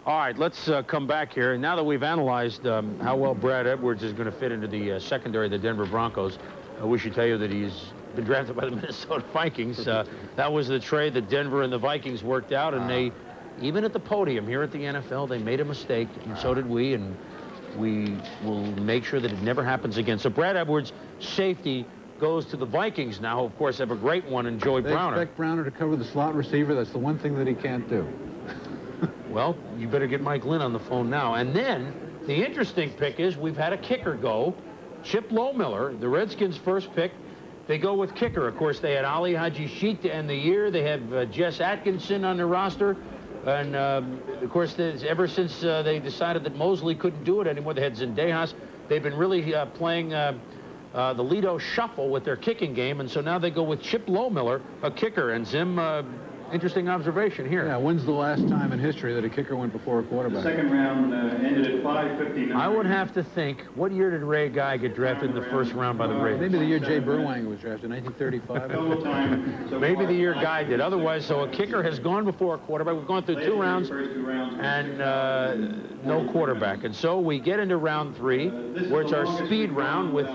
All right, let's come back here. Now that we've analyzed how well Brad Edwards is going to fit into the secondary of the Denver Broncos, we should tell you that he's been drafted by the Minnesota Vikings. That was the trade that Denver and the Vikings worked out, and they, even at the podium here at the NFL, they made a mistake, and so did we, and we will make sure that it never happens again. So Brad Edwards, safety, goes to the Vikings now. Of course, have a great one in Joey Browner. They expect Browner to cover the slot receiver. That's the one thing that he can't do. Well, you better get Mike Lynn on the phone now. And then the interesting pick is we've had a kicker go. Chip Lohmiller, the Redskins' first pick. They go with kicker. Of course, they had Ali Haji Sheikh to end the year. They have Jess Atkinson on their roster. And, of course, ever since they decided that Mosley couldn't do it anymore, they had Zendejas. They've been really playing the Lido shuffle with their kicking game. And so now they go with Chip Lohmiller, a kicker. And Zim, interesting observation here. Yeah, when's the last time in history that a kicker went before a quarterback? The second round ended at 5:59. I would have to think, what year did Ray Guy get drafted in the first round by the Ravens? Maybe the year Jay Burwang was drafted, 1935. Maybe the year Guy did. Otherwise, so a kicker has gone before a quarterback. We've gone through two rounds and no quarterback. And so we get into round three, where it's our speed round with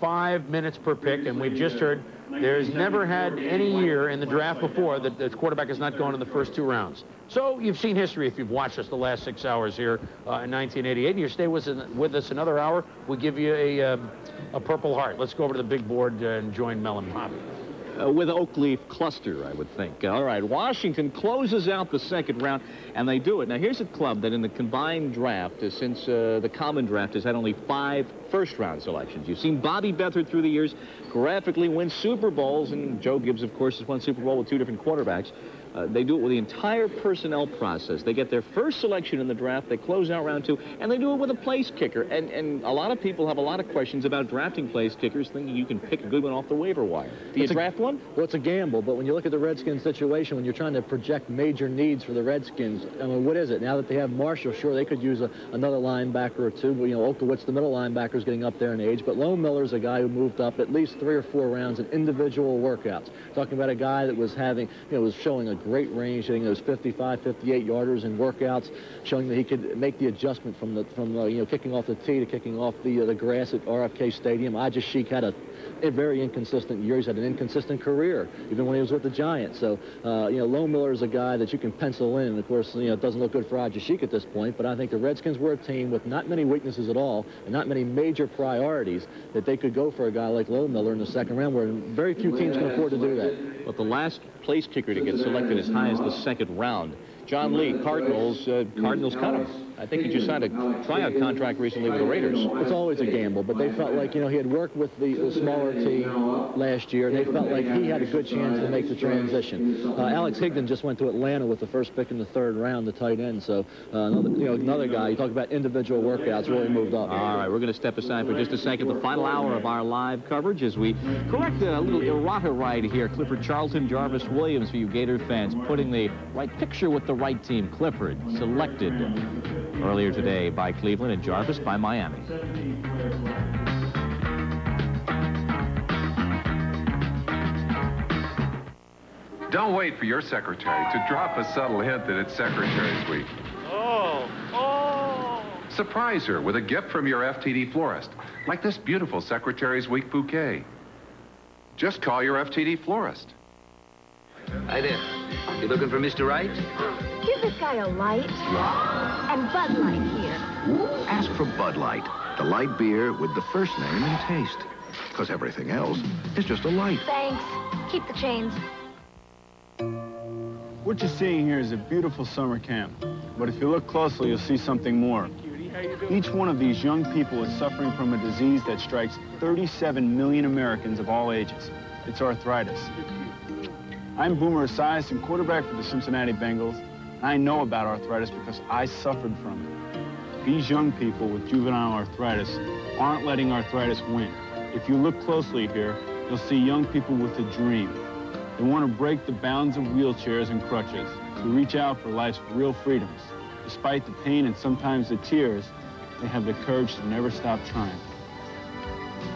5 minutes per pick. And we've just heard there's never had any year in the draft before that the quarterback has not gone in the first 2 rounds. So you've seen history if you've watched us the last 6 hours here in 1988. And you stay with us another hour, we'll give you a Purple Heart. Let's go over to the big board and join Mel and Bobby. With oak leaf cluster, I would think. All right, Washington closes out the second round, and they do it. Now, here's a club that in the combined draft, since the common draft, has had only 5 first-round selections. You've seen Bobby Beathard through the years graphically win Super Bowls, and Joe Gibbs, of course, has won Super Bowl with 2 different quarterbacks. They do it with the entire personnel process. They get their first selection in the draft, they close out round 2, and they do it with a place kicker. And a lot of people have a lot of questions about drafting place kickers, thinking you can pick a good one off the waiver wire. Do you draft one? Well, it's a gamble, but when you look at the Redskins situation, when you're trying to project major needs for the Redskins, I mean, what is it? Now that they have Marshall, sure, they could use another linebacker or 2. You know, Olkowitz, the middle linebacker, is getting up there in age, but Lohmiller's a guy who moved up at least 3 or 4 rounds in individual workouts. Talking about a guy that was having, was showing a great range, hitting those 55, 58 yarders in workouts, showing that he could make the adjustment from kicking off the tee to kicking off the grass at RFK Stadium. Haji Sheikh had a very inconsistent year. He's had an inconsistent career, even when he was with the Giants. So, Lohmiller is a guy that you can pencil in. And of course, it doesn't look good for Haji Sheikh at this point, but I think the Redskins were a team with not many weaknesses at all and not many major priorities that they could go for a guy like Lohmiller in the second round, where very few teams can afford to do that. But the last place kicker to get selected as high as the second round, John Lee, Cardinals cut him. I think he just signed a tryout contract recently with the Raiders. It's always a gamble, but they felt like, he had worked with the smaller team last year, and they felt like he had a good chance to make the transition. Alex Higdon just went to Atlanta with the first pick in the 3rd round, the tight end. So another guy, you talk about individual workouts, really moved up. All right, we're going to step aside for just a second. The final hour of our live coverage as we correct a little errata right here. Clifford Charlton, Jarvis Williams for you Gator fans, putting the right picture with the right team. Clifford selected earlier today by Cleveland and Jarvis by Miami. Don't wait for your secretary to drop a subtle hint that it's Secretary's Week. Surprise her with a gift from your FTD florist, like this beautiful Secretary's Week bouquet. Just call your FTD florist. Hi there. You looking for Mr. Wright? Give this guy a light. And Bud Light here. Ask for Bud Light, the light beer with the first name and taste. Because everything else is just a light. Thanks. Keep the change. What you're seeing here is a beautiful summer camp. But if you look closely, you'll see something more. Each one of these young people is suffering from a disease that strikes 37 million Americans of all ages. It's arthritis. I'm Boomer Esiason, quarterback for the Cincinnati Bengals. And I know about arthritis because I suffered from it. These young people with juvenile arthritis aren't letting arthritis win. If you look closely here, you'll see young people with a dream. They want to break the bounds of wheelchairs and crutches, to reach out for life's real freedoms. Despite the pain and sometimes the tears, they have the courage to never stop trying.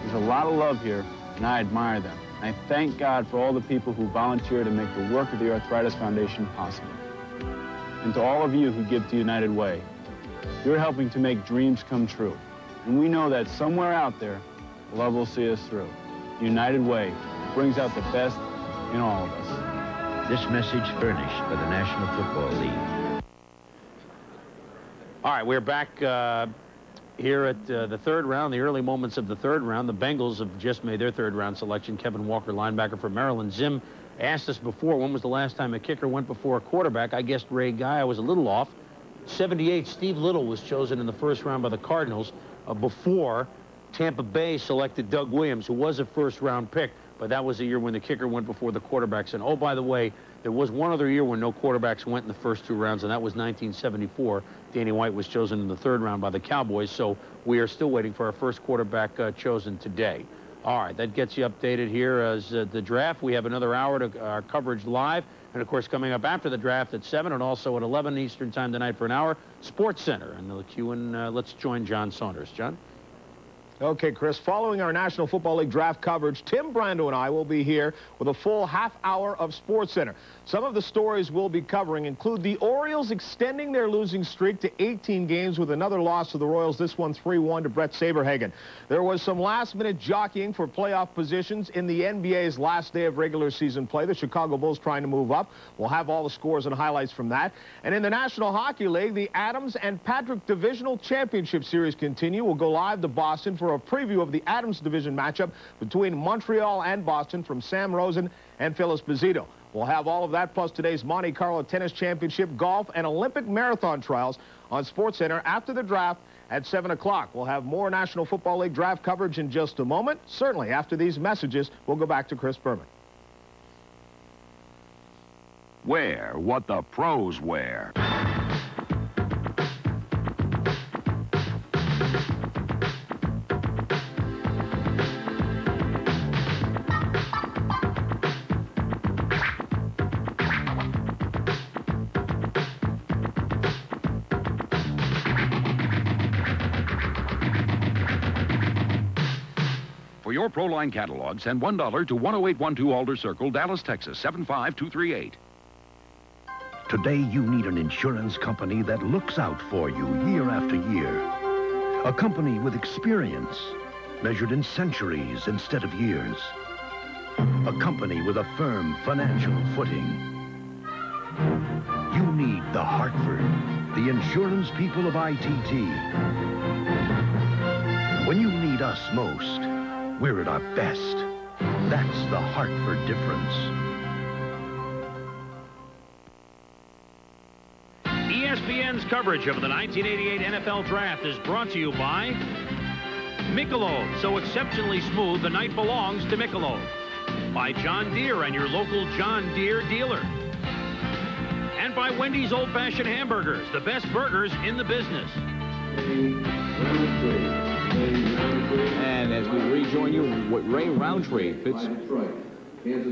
There's a lot of love here, and I admire them. I thank God for all the people who volunteer to make the work of the Arthritis Foundation possible. and to all of you who give to United Way. You're helping to make dreams come true. And we know that somewhere out there, love will see us through. United Way brings out the best in all of us. This message furnished by the National Football League. All right, we're back here at the third round, the early moments of the third round. The Bengals have just made their third round selection. Kevin Walker, linebacker for Maryland. Zim asked us before, when was the last time a kicker went before a quarterback? I guessed Ray Guy. I was a little off. 78, Steve Little was chosen in the first round by the Cardinals before Tampa Bay selected Doug Williams, who was a first-round pick, but that was the year when the kicker went before the quarterbacks. And, oh, by the way, there was one other year when no quarterbacks went in the first two rounds, and that was 1974. Danny White was chosen in the third round by the Cowboys, so we are still waiting for our first quarterback chosen today. All right, that gets you updated here as the draft. We have another hour to our coverage live. And, of course, coming up after the draft at 7 and also at 11 Eastern Time tonight for an hour, Sports Center. And the cue, and let's join John Saunders. John? Okay, Chris, following our National Football League draft coverage, Tim Brando and I will be here with a full half hour of Sports Center. Some of the stories we'll be covering include the Orioles extending their losing streak to 18 games with another loss to the Royals, this one 3-1 to Brett Saberhagen. There was some last-minute jockeying for playoff positions in the NBA's last day of regular season play. The Chicago Bulls trying to move up. We'll have all the scores and highlights from that. And in the National Hockey League, the Adams and Patrick Divisional Championship Series continue. We'll go live to Boston for a preview of the Adams Division matchup between Montreal and Boston from Sam Rosen and Phyllis Bizito. We'll have all of that plus today's Monte Carlo Tennis Championship, golf, and Olympic marathon trials on SportsCenter after the draft at 7 o'clock. We'll have more National Football League draft coverage in just a moment. Certainly after these messages, we'll go back to Chris Berman. Wear what the pros wear. For your Proline catalog, send $1 to 10812 Alder Circle, Dallas, Texas, 75238. Today, you need an insurance company that looks out for you year after year. A company with experience, measured in centuries instead of years. A company with a firm financial footing. You need the Hartford, the insurance people of ITT. When you need us most, we're at our best. That's the Hartford difference. ESPN's coverage of the 1988 NFL Draft is brought to you by Michelob. So exceptionally smooth, the night belongs to Michelob. By John Deere and your local John Deere dealer. And by Wendy's Old Fashioned Hamburgers, the best burgers in the business. And as we rejoin you, Ray Roundtree,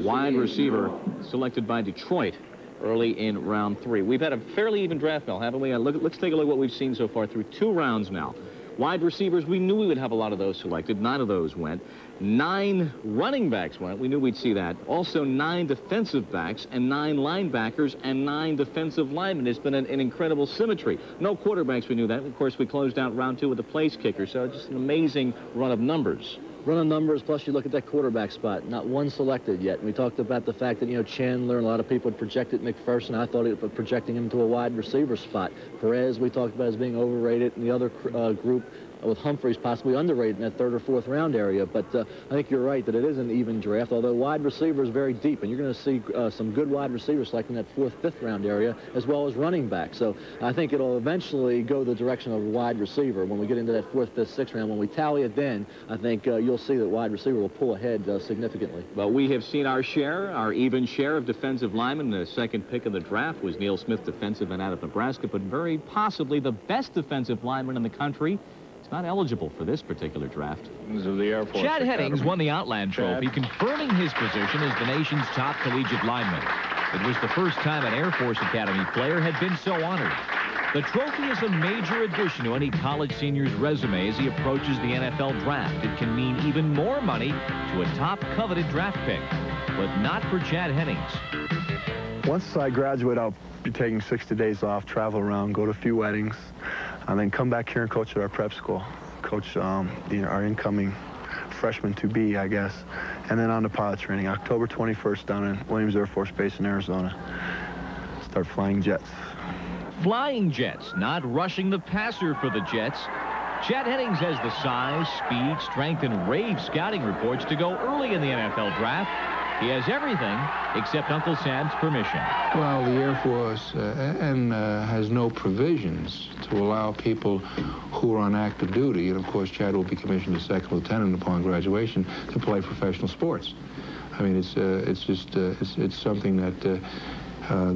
wide receiver selected by Detroit early in round 3. We've had a fairly even draft, Mel, haven't we? Let's take a look at what we've seen so far through 2 rounds now. Wide receivers, we knew we would have a lot of those selected. 9 of those went. 9 running backs went. We knew we'd see that. Also 9 defensive backs and 9 linebackers and 9 defensive linemen. It's been an incredible symmetry. No quarterbacks, we knew that. Of course, we closed out round 2 with a place kicker, so just an amazing run of numbers. Run of numbers, plus you look at that quarterback spot. Not one selected yet. We talked about the fact that, Chandler and a lot of people had projected McPherson. I thought it was projecting him to a wide receiver spot. Perez, we talked about as being overrated, and the other group with Humphreys possibly underrated in that 3rd or 4th round area. But I think you're right that it is an even draft, although wide receiver is very deep, and you're going to see some good wide receivers like in that 4th, 5th round area, as well as running back. So I think it'll eventually go the direction of a wide receiver when we get into that 4th, 5th, 6th round. When we tally it then, I think you'll see that wide receiver will pull ahead significantly. Well, we have seen our share, our even share of defensive linemen. The 2nd pick of the draft was Neil Smith, defensive end out of Nebraska, but very possibly the best defensive lineman in the country. It's not eligible for this particular draft. Of the Air Force Chad Academy. Hennings won the Outland Trophy, confirming his position as the nation's top collegiate lineman. It was the first time an Air Force Academy player had been so honored. The trophy is a major addition to any college senior's resume as he approaches the NFL draft. It can mean even more money to a top coveted draft pick, but not for Chad Hennings. Once I graduate, I'll be taking 60 days off, travel around, go to a few weddings, and then come back here and coach at our prep school. Coach our incoming freshman to be, I guess, and then on to pilot training. October 21st down in Williams Air Force Base in Arizona. Start flying jets. Flying jets, not rushing the passer for the Jets. Chet Hennings has the size, speed, strength, and rave scouting reports to go early in the NFL draft. He has everything except Uncle Sam's permission. Well, the Air Force has no provisions to allow people who are on active duty, and of course Chad will be commissioned as second lieutenant upon graduation, to play professional sports. I mean, it's something that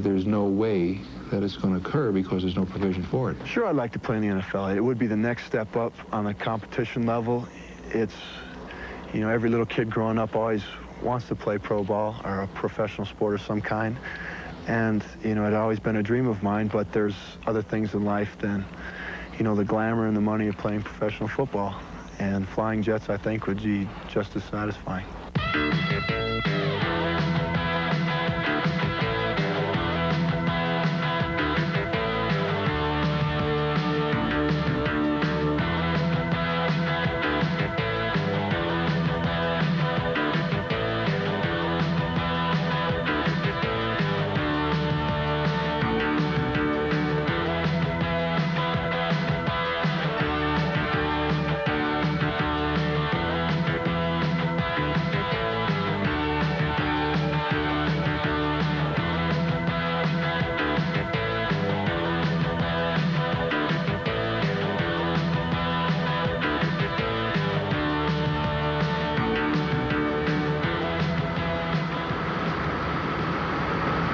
there's no way that it's going to occur because there's no provision for it. Sure, I'd like to play in the NFL. It would be the next step up on the competition level. It's, you know, every little kid growing up always wants to play pro ball or a professional sport of some kind. And, you know, it had always been a dream of mine, but there's other things in life than, you know, the glamour and the money of playing professional football. And flying jets, I think, would be just as satisfying.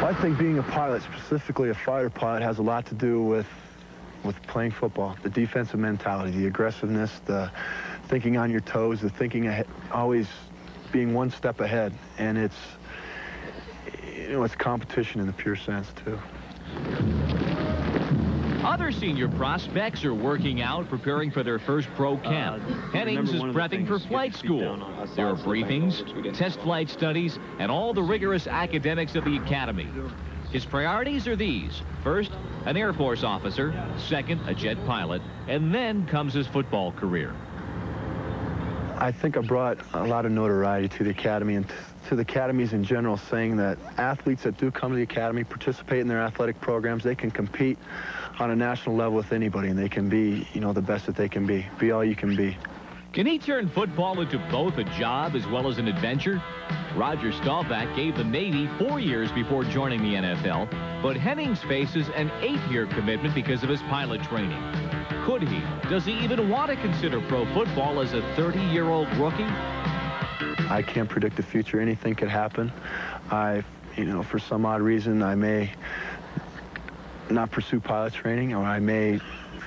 I think being a pilot, specifically a fighter pilot, has a lot to do with playing football. The defensive mentality, the aggressiveness, the thinking on your toes, the thinking ahead, always being one step ahead. And it's, you know, it's competition in the pure sense, too. Other senior prospects are working out, preparing for their first pro camp. Hennings is prepping for flight school. There are briefings, test flight studies, and all the rigorous academics of the academy. His priorities are these. First, an Air Force officer. Second, a jet pilot. And then comes his football career. I think I brought a lot of notoriety to the academy and to the academies in general, saying that athletes that do come to the academy, participate in their athletic programs, they can compete on a national level with anybody, and they can be, you know, the best that they can be all you can be. Can he turn football into both a job as well as an adventure? Roger Staubach gave the Navy 4 years before joining the NFL, but Hennings faces an 8-year commitment because of his pilot training. Could he? Does he even want to consider pro football as a 30-year-old rookie? I can't predict the future. Anything could happen. You know, for some odd reason, I may not pursue pilot training, or I may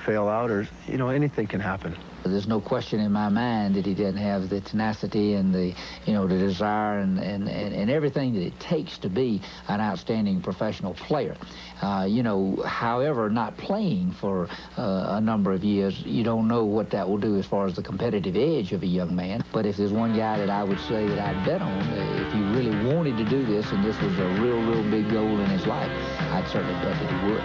fail out, or, you know, anything can happen. There's no question in my mind that he doesn't have the tenacity and the, you know, the desire and everything that it takes to be an outstanding professional player. You know, however, not playing for a number of years, you don't know what that will do as far as the competitive edge of a young man. But if there's one guy that I would say that I'd bet on, if he really wanted to do this and this was a real big goal in his life, I'd certainly bet that he would.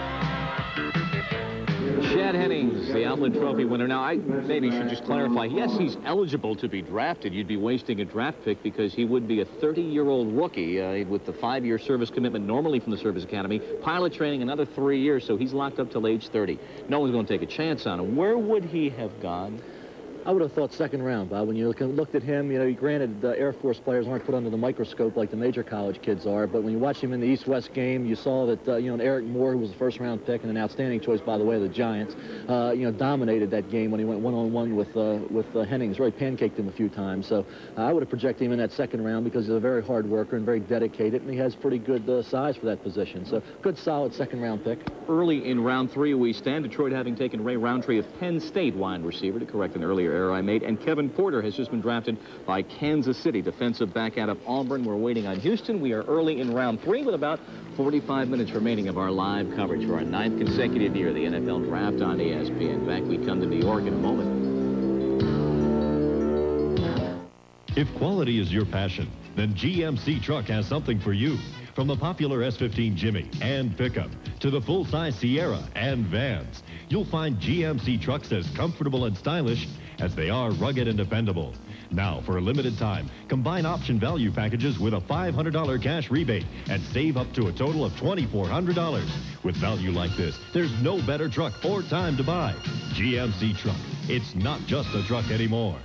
Chad Hennings, the Outland Trophy winner. Now, I maybe should just clarify. Yes, he's eligible to be drafted. You'd be wasting a draft pick because he would be a 30-year-old rookie with the 5-year service commitment normally from the Service Academy. Pilot training another 3 years, so he's locked up till age 30. No one's going to take a chance on him. Where would he have gone? I would have thought second round, Bob. When you looked at him, you know, granted, the Air Force players aren't put under the microscope like the major college kids are, but when you watch him in the East-West game, you saw that, you know, Eric Moore, who was a first-round pick and an outstanding choice, by the way, of the Giants, you know, dominated that game when he went one-on-one with Hennings. Really pancaked him a few times. So I would have projected him in that second round because he's a very hard worker and very dedicated, and he has pretty good size for that position. So good, solid second-round pick. Early in round 3, we stand. Detroit having taken Ray Roundtree of Penn State, wide receiver, to correct an earlier error I made. And Kevin Porter has just been drafted by Kansas City, defensive back out of Auburn. We're waiting on Houston. We are early in round 3 with about 45 minutes remaining of our live coverage for our 9th consecutive year of the NFL Draft on ESPN. Back we come to New York in a moment. If quality is your passion, then GMC Truck has something for you. From the popular S15 Jimmy and pickup to the full-size Sierra and vans, you'll find GMC trucks as comfortable and stylish as they are rugged and dependable. Now, for a limited time, combine option value packages with a $500 cash rebate and save up to a total of $2,400. With value like this, there's no better truck or time to buy. GMC Truck. It's not just a truck anymore.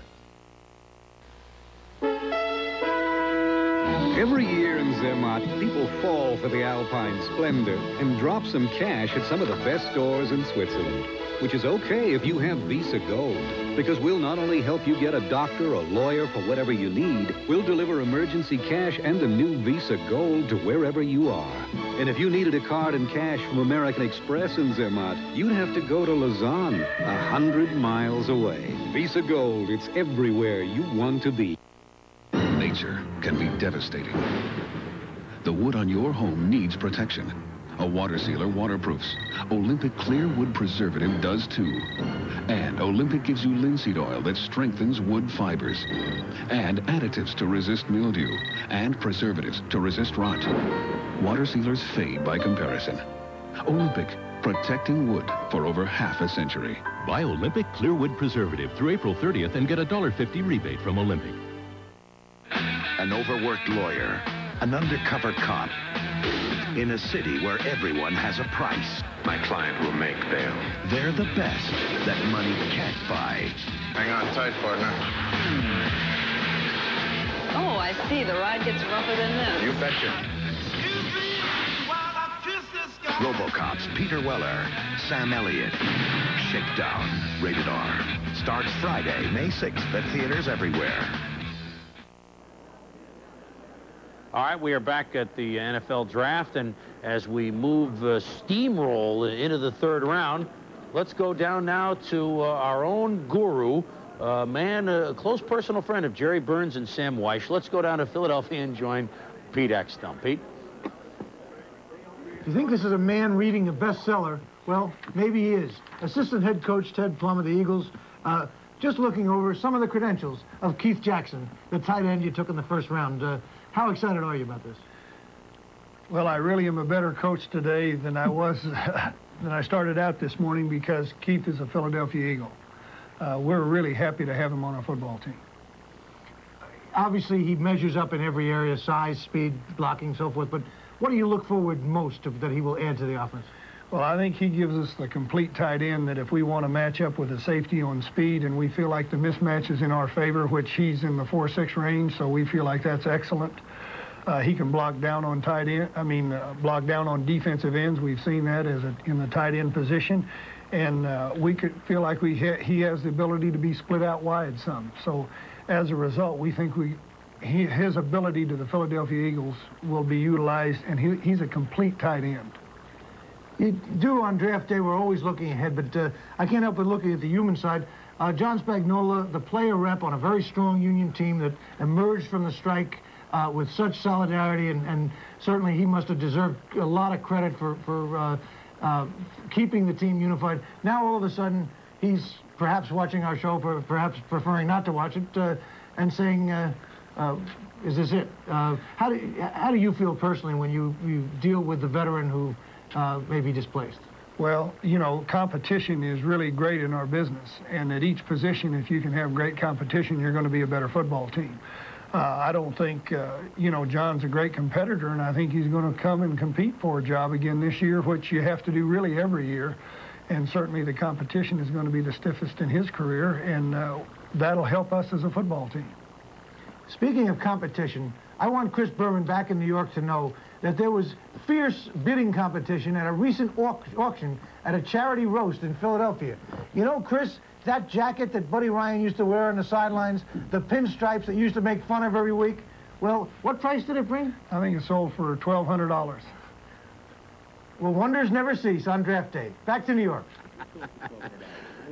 Every year in Zermatt, people fall for the Alpine Splendor and drop some cash at some of the best stores in Switzerland. Which is okay if you have Visa Gold, because we'll not only help you get a doctor or lawyer for whatever you need, we'll deliver emergency cash and a new Visa Gold to wherever you are. And if you needed a card and cash from American Express in Zermatt, you'd have to go to Lausanne, 100 miles away. Visa Gold, it's everywhere you want to be. Nature can be devastating. The wood on your home needs protection. A water sealer waterproofs. Olympic Clear Wood Preservative does too. And Olympic gives you linseed oil that strengthens wood fibers. And additives to resist mildew. And preservatives to resist rot. Water sealers fade by comparison. Olympic, protecting wood for over half a century. Buy Olympic Clear Wood Preservative through April 30th and get a $1.50 rebate from Olympic. An overworked lawyer, an undercover cop, in a city where everyone has a price. My client will make bail. They're the best that money can't buy. Hang on tight, partner. Oh, I see. The ride gets rougher than this. You betcha. RoboCop's Peter Weller, Sam Elliott, Shakedown, rated R. Starts Friday, May 6th at theaters everywhere. All right, we are back at the NFL draft, and as we move steamroll into the third round, let's go down now to our own guru, a close personal friend of Jerry Burns and Sam Weish. Let's go down to Philadelphia and join Pete Eckstrom. Pete? If you think this is a man reading a bestseller, well, maybe he is. Assistant head coach Ted Plum of the Eagles, just looking over some of the credentials of Keith Jackson, the tight end you took in the first round. How excited are you about this? Well, I really am a better coach today than I was than I started out this morning because Keith is a Philadelphia Eagle. We're really happy to have him on our football team. Obviously, he measures up in every area, size, speed, blocking, so forth, but what do you look forward most to that he will add to the offense? Well, I think he gives us the complete tight end that if we want to match up with a safety on speed and we feel like the mismatch is in our favor, which he's in the 4.6 range, so we feel like that's excellent. He can block down on block down on defensive ends. We've seen that in the tight end position. And we could feel like he has the ability to be split out wide some. So as a result, we think his ability to the Philadelphia Eagles will be utilized, and he's a complete tight end. You do on draft day, we're always looking ahead, but I can't help but looking at the human side. John Spagnuolo, the player rep on a very strong Union team that emerged from the strike with such solidarity, and certainly he must have deserved a lot of credit for keeping the team unified. Now all of a sudden, he's perhaps watching our show, perhaps preferring not to watch it, and saying, is this it? How do you feel personally when you deal with the veteran who may be displaced? Well, you know, competition is really great in our business. And at each position, if you can have great competition, you're going to be a better football team. I don't think, John's a great competitor, and I think he's going to come and compete for a job again this year, which you have to do really every year. And certainly the competition is going to be the stiffest in his career, and that'll help us as a football team. Speaking of competition, I want Chris Berman back in New York to know that there was fierce bidding competition at a recent auction at a charity roast in Philadelphia. You know, Chris, that jacket that Buddy Ryan used to wear on the sidelines, the pinstripes that used to make fun of every week, well, what price did it bring? I think it sold for $1,200. Well, wonders never cease on draft day. Back to New York.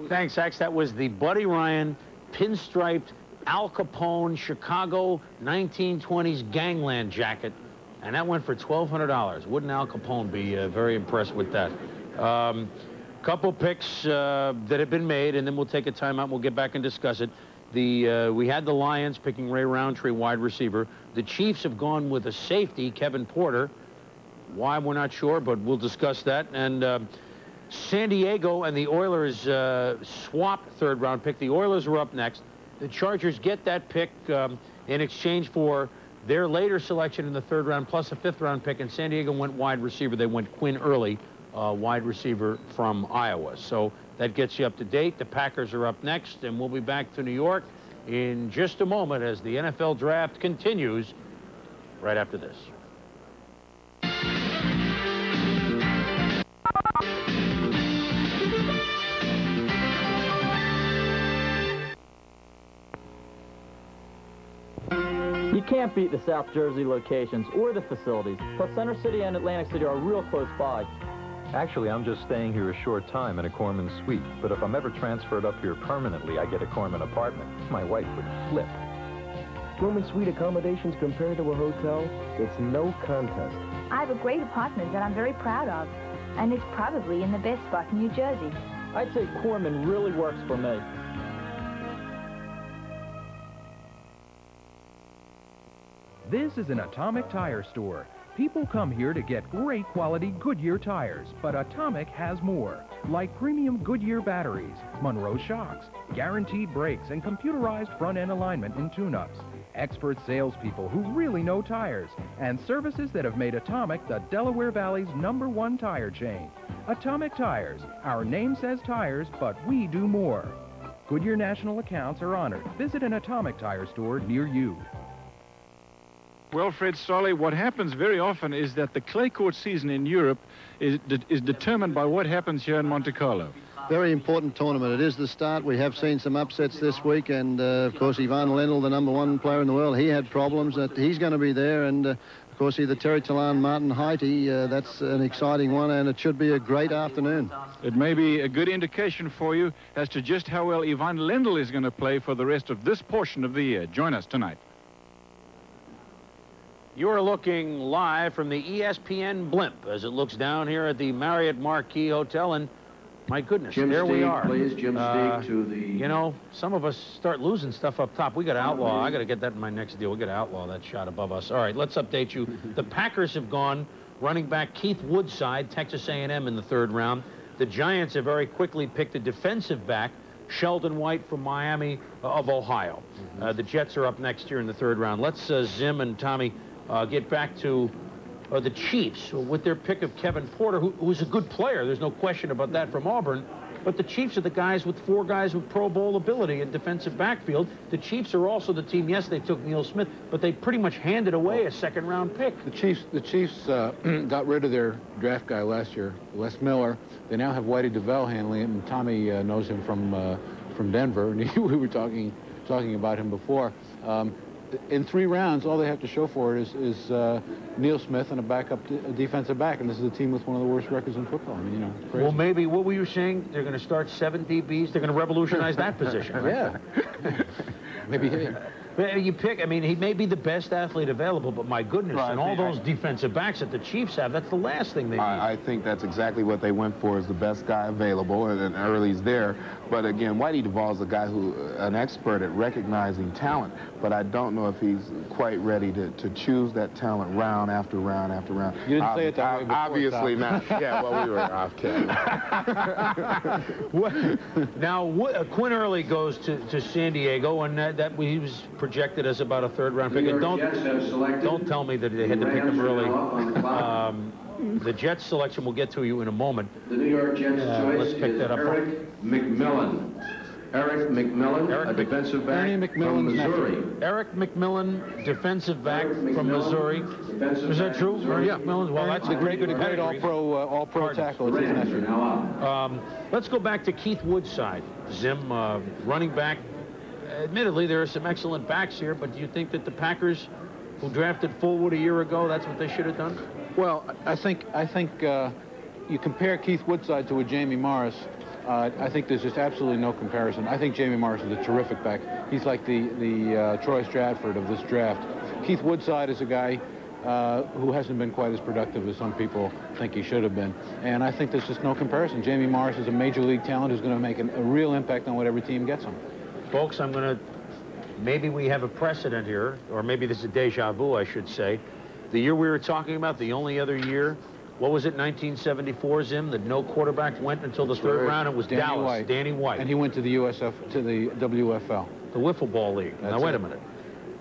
Thanks, X. That was the Buddy Ryan pinstriped Al Capone Chicago 1920s gangland jacket, and that went for $1,200. Wouldn't Al Capone be very impressed with that? Couple picks that have been made, and then we'll take a timeout and we'll get back and discuss it. We had the Lions picking Ray Roundtree, wide receiver. The Chiefs have gone with a safety, Kevin Porter, Why, we're not sure, but we'll discuss that. And San Diego and the Oilers swapped third-round pick. The Oilers were up next. The Chargers get that pick in exchange for their later selection in the third round plus a fifth-round pick, and San Diego went wide receiver. They went Quinn Early, wide receiver from Iowa. So that gets you up to date. The Packers are up next, and we'll be back to New York in just a moment as the NFL draft continues right after this. You can't beat the South Jersey locations or the facilities. Plus, Center City and Atlantic City are real close by. Actually, I'm just staying here a short time in a Corman suite. But if I'm ever transferred up here permanently, I get a Corman apartment. My wife would flip. Corman suite accommodations compared to a hotel, it's no contest. I have a great apartment that I'm very proud of, and it's probably in the best spot in New Jersey. I'd say Corman really works for me. This is an Atomic Tire store. People come here to get great quality Goodyear tires, but Atomic has more, like premium Goodyear batteries, Monroe shocks, guaranteed brakes, and computerized front-end alignment and tune-ups. Expert salespeople who really know tires, and services that have made Atomic the Delaware Valley's #1 tire chain. Atomic Tires. Our name says tires, but we do more. Goodyear national accounts are honored. Visit an Atomic Tire store near you. Well, Fred Solly, what happens very often is that the clay court season in Europe is determined by what happens here in Monte Carlo. Very important tournament. It is the start. We have seen some upsets this week, and of course, Ivan Lendl, the #1 player in the world, he had problems. He's going to be there, and of course, either Terry Talon, Martin Haiti, that's an exciting one, and it should be a great afternoon. It may be a good indication for you as to just how well Ivan Lendl is going to play for the rest of this portion of the year. Join us tonight. You're looking live from the ESPN blimp as it looks down here at the Marriott Marquis Hotel, and my goodness, Jim there we Steig, are. Please, Jim Steig to the... You know, some of us start losing stuff up top. We got to outlaw. I got to get that in my next deal. We got to outlaw that shot above us. All right, let's update you. The Packers have gone running back Keith Woodside, Texas A&M in the third round. The Giants have very quickly picked a defensive back, Sheldon White from Miami of Ohio. The Jets are up next year in the third round. Let's Zim and Tommy get back to the Chiefs with their pick of Kevin Porter, who's a good player. There's no question about that from Auburn. But the Chiefs are the guys with 4 guys with Pro Bowl ability in defensive backfield. The Chiefs are also the team, yes, they took Neil Smith, but they pretty much handed away a second-round pick. The Chiefs got rid of their draft guy last year, Les Miller. They now have Whitey DeVell handling him, and Tommy knows him from Denver, and we were talking about him before. In 3 rounds, all they have to show for it is Neil Smith and a defensive back, and this is a team with one of the worst records in football. I mean, you know, it's crazy. Well, maybe what were you saying? They're going to start 7 DBs. They're going to revolutionize that position, right? Yeah. Maybe. You pick, I mean, he may be the best athlete available, but my goodness, Right, and all those defensive backs that the Chiefs have, that's the last thing they need. I think that's exactly what they went for, is the best guy available, and Early's there. But again, Whitey DeVall's a guy an expert at recognizing talent, but I don't know if he's quite ready to choose that talent round after round after round. You didn't say it that way before, obviously Tom. not. Yeah, well, we were off camera. Now, Quinn Early goes to San Diego, and he was projected as about a third-round pick. And don't tell me that they had to pick him early. The Jets selection we'll get to you in a moment. The New York Jets choice let's pick is that up. Eric McMillan. Eric McMillan, a defensive back from Missouri. Eric McMillan, defensive back from Missouri. Is that true? Eric McMillan? Well, that's a great all-pro tackle. Let's go back to Keith Woodside, Zim, running back. Admittedly, there are some excellent backs here, but do you think that the Packers, who drafted Fullwood a year ago, that's what they should have done? Well, I think you compare Keith Woodside to a Jamie Morris. I think there's just absolutely no comparison. I think Jamie Morris is a terrific back. He's like the Troy Stratford of this draft. Keith Woodside is a guy who hasn't been quite as productive as some people think he should have been. And I think there's just no comparison. Jamie Morris is a major league talent who's going to make a real impact on whatever team gets him. Folks, maybe we have a precedent here, or maybe this is deja vu, I should say. The year we were talking about, the only other year, what was it, 1974, Zim, that no quarterback went until the third round? It was Dallas, Danny White. And he went to the WFL. The Wiffle Ball League. Now, wait a minute.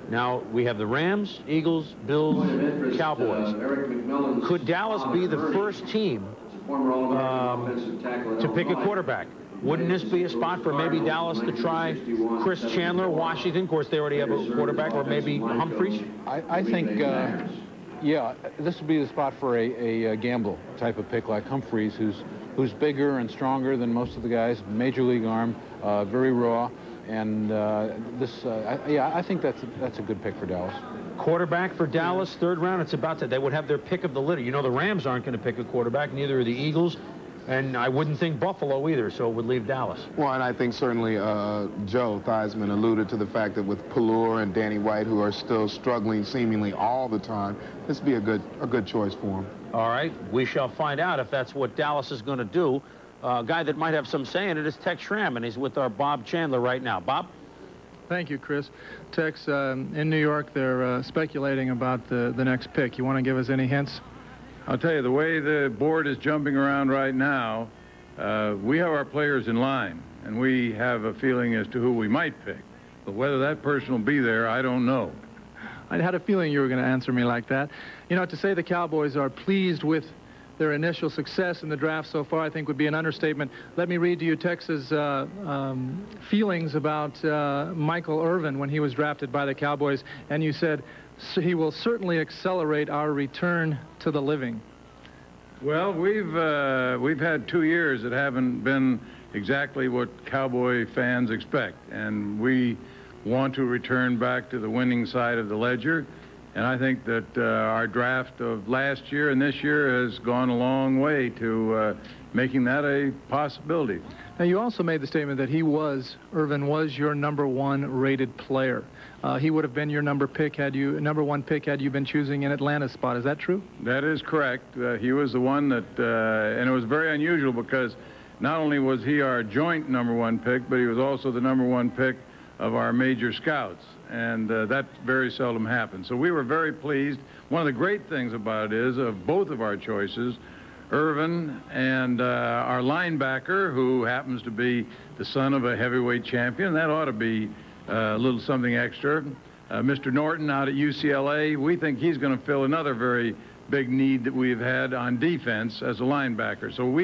Now, we have the Rams, Eagles, Bills, Cowboys. Could Dallas be the first team to pick a quarterback? Wouldn't this be a spot for maybe Dallas to try Chris Chandler, Washington? Of course, they already have a quarterback, or maybe Humphreys? I think, yeah, this would be the spot for a gamble type of pick like Humphreys, who's bigger and stronger than most of the guys, major league arm, very raw. And yeah, I think that's a good pick for Dallas. Quarterback for Dallas, third round. It's about to. They would have their pick of the litter. You know, the Rams aren't going to pick a quarterback. Neither are the Eagles, and I wouldn't think Buffalo either. So it would leave Dallas. Well, and I think certainly Joe Theismann alluded to the fact that with Pallure and Danny White, who are still struggling seemingly all the time, this would be a good choice for him. All right, we shall find out if that's what Dallas is going to do. A guy that might have some say in it is Tex Schramm, and he's with our Bob Chandler right now. Bob? Thank you, Chris. Tex, in New York, they're speculating about the next pick. You want to give us any hints? I'll tell you, the way the board is jumping around right now, we have our players in line, and we have a feeling as to who we might pick. But whether that person will be there, I don't know. I had a feeling you were going to answer me like that. You know, to say the Cowboys are pleased with their initial success in the draft so far, I think, would be an understatement. Let me read to you Tex's feelings about Michael Irvin when he was drafted by the Cowboys, and you said, so he will certainly accelerate our return to the living. Well, we've had 2 years that haven't been exactly what Cowboy fans expect, and we want to return back to the winning side of the ledger. And I think that our draft of last year and this year has gone a long way to making that a possibility. Now, you also made the statement that Irvin was your #1 rated player. He would have been your number one pick had you been choosing an Atlanta spot. Is that true? That is correct. He was the one that, and it was very unusual because not only was he our joint #1 pick, but he was also the #1 pick of our major scouts, and that very seldom happens. So we were very pleased. One of the great things about it is, of both of our choices, Irvin and our linebacker, who happens to be the son of a heavyweight champion, that ought to be a little something extra. Mr. Norton out at UCLA, we think he's going to fill another very big need that we've had on defense as a linebacker. So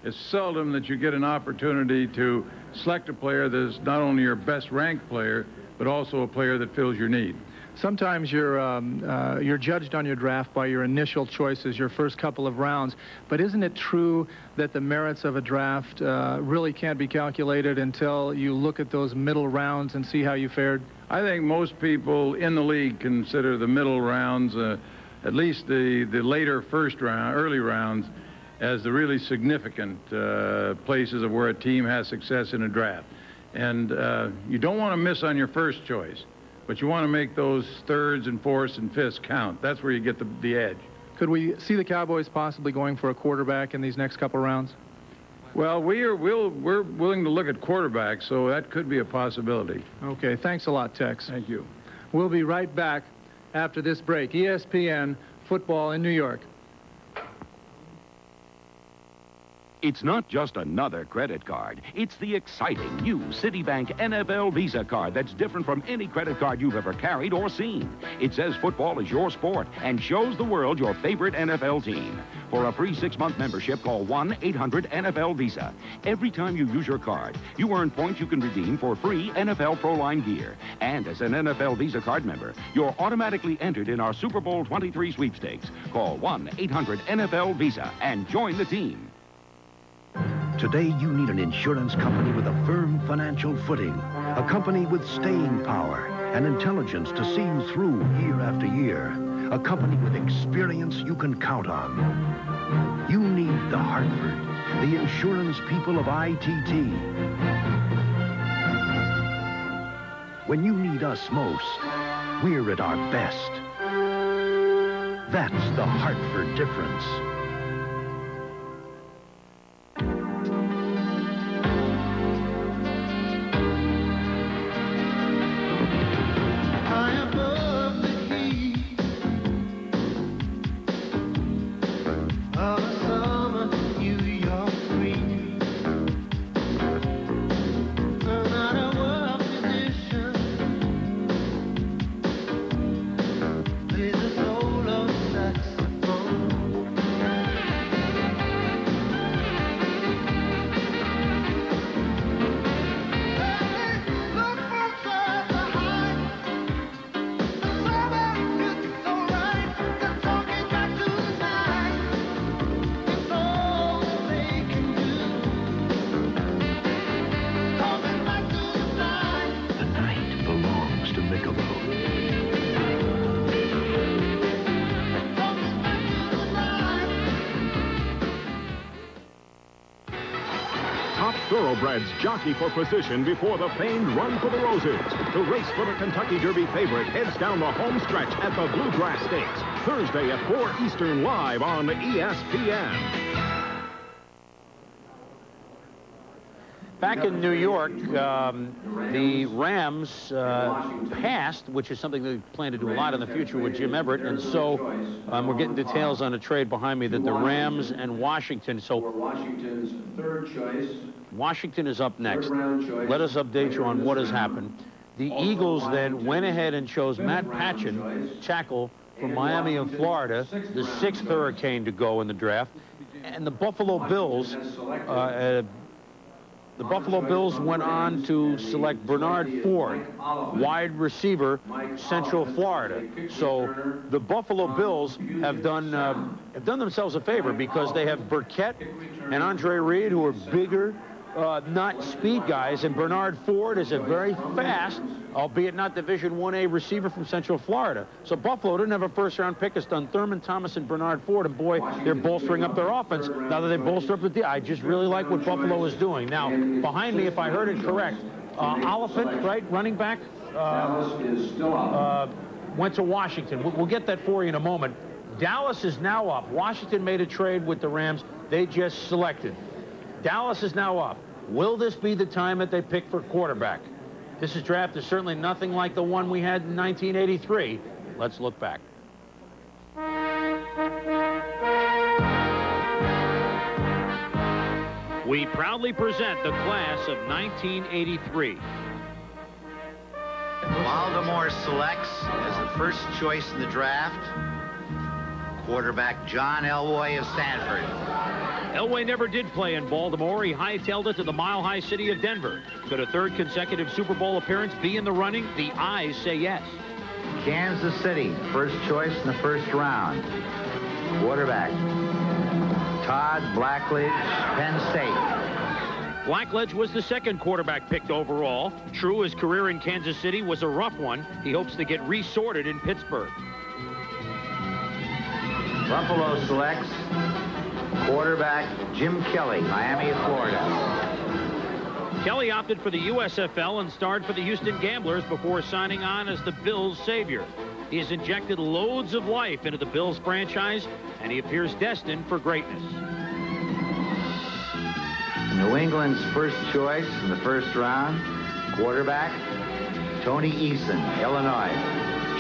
it's seldom that you get an opportunity to select a player that is not only your best ranked player, but also a player that fills your need. Sometimes you're judged on your draft by your initial choices, your first couple of rounds. But isn't it true that the merits of a draft really can't be calculated until you look at those middle rounds and see how you fared? I think most people in the league consider the middle rounds, at least the later first round, early rounds, as the really significant places of where a team has success in a draft. And you don't want to miss on your first choice, but you want to make those thirds and fourths and fifths count. That's where you get the edge. Could we see the Cowboys possibly going for a quarterback in these next couple rounds? Well, we're willing to look at quarterbacks, so that could be a possibility. Okay, thanks a lot, Tex. Thank you. We'll be right back after this break. ESPN Football in New York. It's not just another credit card. It's the exciting new Citibank NFL Visa card that's different from any credit card you've ever carried or seen. It says football is your sport and shows the world your favorite NFL team. For a free 6-month membership, call 1-800-NFL-VISA. Every time you use your card, you earn points you can redeem for free NFL Pro Line gear. And as an NFL Visa card member, you're automatically entered in our Super Bowl 23 sweepstakes. Call 1-800-NFL-VISA and join the team. Today, you need an insurance company with a firm financial footing, a company with staying power and intelligence to see you through year after year, a company with experience you can count on. You need the Hartford, the insurance people of ITT. When you need us most, we're at our best. That's the Hartford difference. top thoroughbreds jockey for position before the famed Run for the Roses. The race for the Kentucky Derby favorite heads down the home stretch at the Bluegrass Stakes, Thursday at 4 Eastern, live on ESPN. Back in New York, the Rams passed, which is something they plan to do a lot in the future with Jim Everett, and so we're getting details on a trade behind me that the Rams and Washington, so Washington's third choice. Washington is up next. Let us update you on what has happened. The Eagles then went ahead and chose Matt Patchen, tackle from Miami of Florida, the 6th Hurricane to go in the draft, and the Buffalo Bills went on to select Bernard Ford, wide receiver, Central Florida. So the Buffalo Bills have done themselves a favor because they have Burkett and Andre Reed, who are bigger, not speed guys, and Bernard Ford is a very fast, albeit not Division 1A receiver from Central Florida. So Buffalo didn't have a first-round pick. It's done Thurman, Thomas, and Bernard Ford, and boy, they're bolstering up their offense now that they bolster up the I just really like what Buffalo is doing. Now, behind me, if I heard it correct, Oliphant, right, running back, went to Washington. We'll get that for you in a moment. Dallas is now up. Washington made a trade with the Rams. They just selected. Dallas is now up. Will this be the time that they pick for quarterback? This draft is certainly nothing like the one we had in 1983. Let's look back. We proudly present the class of 1983. Baltimore selects as the first choice in the draft, quarterback John Elway of Stanford. Elway never did play in Baltimore. He hightailed it to the mile-high city of Denver. Could a third consecutive Super Bowl appearance be in the running? The eyes say yes. Kansas City, first choice in the first round. Quarterback Todd Blackledge, Penn State. Blackledge was the second quarterback picked overall. True, his career in Kansas City was a rough one. He hopes to get resorted in Pittsburgh. Buffalo selects quarterback Jim Kelly, Miami of Florida. Kelly opted for the USFL and starred for the Houston Gamblers before signing on as the Bills' savior. He has injected loads of life into the Bills franchise, and he appears destined for greatness. New England's first choice in the first round, quarterback Tony Eason, Illinois.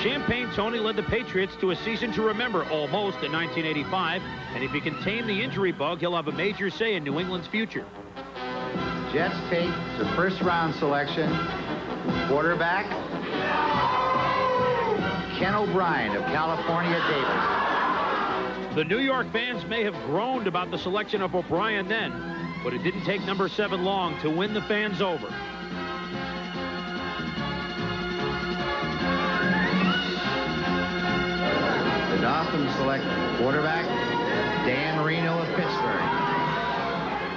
Champagne Tony led the Patriots to a season to remember almost in 1985, and if he can tame the injury bug, he'll have a major say in New England's future. Jets take the first-round selection, quarterback Ken O'Brien of California, Davis. The New York fans may have groaned about the selection of O'Brien then, but it didn't take number 7 long to win the fans over. The Dolphins select quarterback Dan Marino of Pittsburgh.